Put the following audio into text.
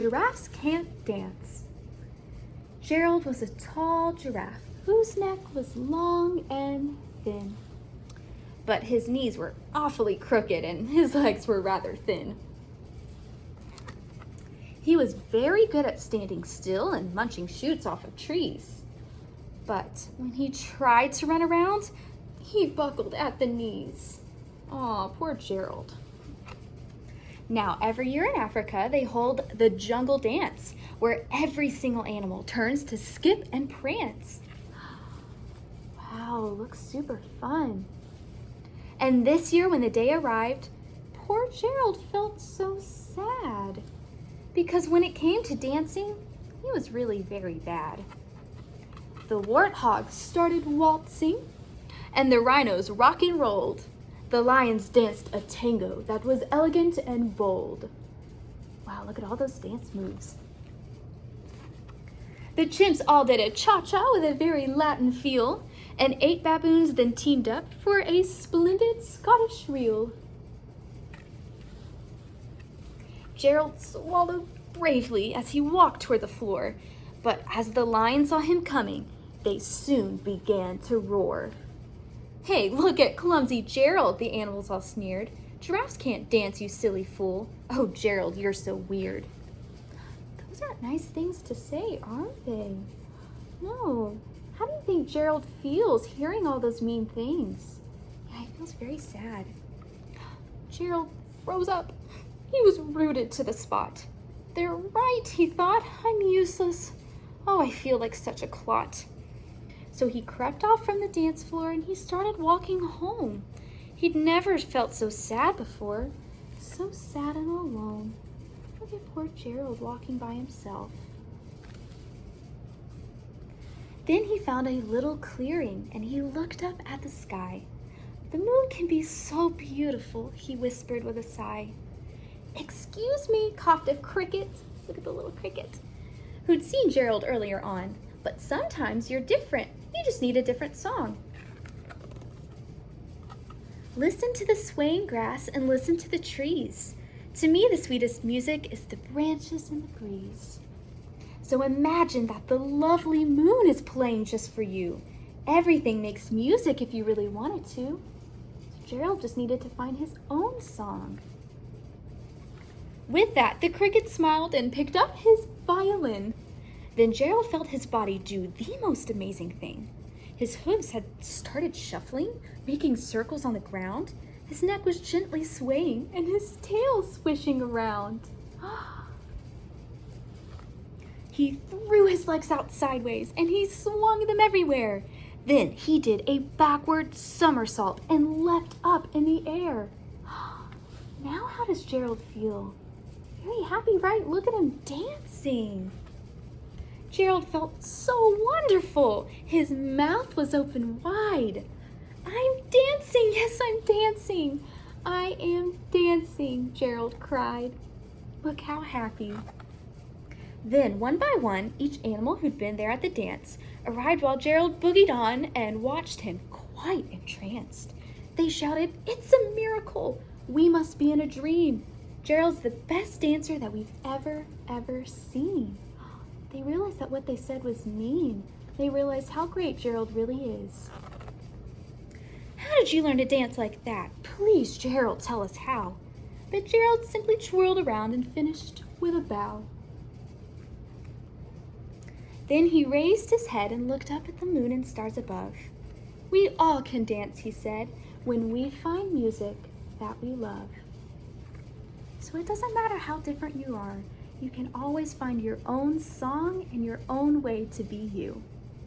Giraffes can't dance. Gerald was a tall giraffe whose neck was long and thin. But his knees were awfully crooked and his legs were rather thin. He was very good at standing still and munching shoots off of trees. But when he tried to run around, he buckled at the knees. Aw, poor Gerald. Now, every year in Africa, they hold the jungle dance, where every single animal turns to skip and prance. Wow, looks super fun. And this year, when the day arrived, poor Gerald felt so sad. Because when it came to dancing, he was really very bad. The warthogs started waltzing, and the rhinos rock and rolled. The lions danced a tango that was elegant and bold. Wow, look at all those dance moves. The chimps all did a cha-cha with a very Latin feel, and 8 baboons then teamed up for a splendid Scottish reel. Gerald swallowed bravely as he walked toward the floor, but as the lions saw him coming, they soon began to roar. "Hey, look at clumsy Gerald," the animals all sneered. "Giraffes can't dance, you silly fool. Oh, Gerald, you're so weird." Those aren't nice things to say, aren't they? No. How do you think Gerald feels hearing all those mean things? Yeah, he feels very sad. Gerald froze up. He was rooted to the spot. "They're right," he thought. "I'm useless. Oh, I feel like such a clot." So he crept off from the dance floor and he started walking home. He'd never felt so sad before. So sad and alone. Look at poor Gerald walking by himself. Then he found a little clearing and he looked up at the sky. "The moon can be so beautiful," he whispered with a sigh. "Excuse me," coughed a cricket. Look at the little cricket, who'd seen Gerald earlier on. "But sometimes you're different. You just need a different song." Listen to the swaying grass and listen to the trees. To me, the sweetest music is the branches and the breeze. So imagine that the lovely moon is playing just for you. Everything makes music if you really wanted to. Gerald just needed to find his own song. With that, the cricket smiled and picked up his violin. Then Gerald felt his body do the most amazing thing. His hooves had started shuffling, making circles on the ground. His neck was gently swaying and his tail swishing around. He threw his legs out sideways and he swung them everywhere. Then he did a backward somersault and leapt up in the air. Now how does Gerald feel? Very happy, right? Look at him dancing. Gerald felt so wonderful. His mouth was open wide. "I'm dancing, yes, I'm dancing. I am dancing," Gerald cried. Look how happy. Then, one by one, each animal who'd been there at the dance arrived while Gerald boogied on and watched him quite entranced. They shouted, "It's a miracle. We must be in a dream. Gerald's the best dancer that we've ever seen." They realized that what they said was mean. They realized how great Gerald really is. "How did you learn to dance like that? Please, Gerald, tell us how." But Gerald simply twirled around and finished with a bow. Then he raised his head and looked up at the moon and stars above. "We all can dance," he said, "when we find music that we love." So it doesn't matter how different you are. You can always find your own song and your own way to be you.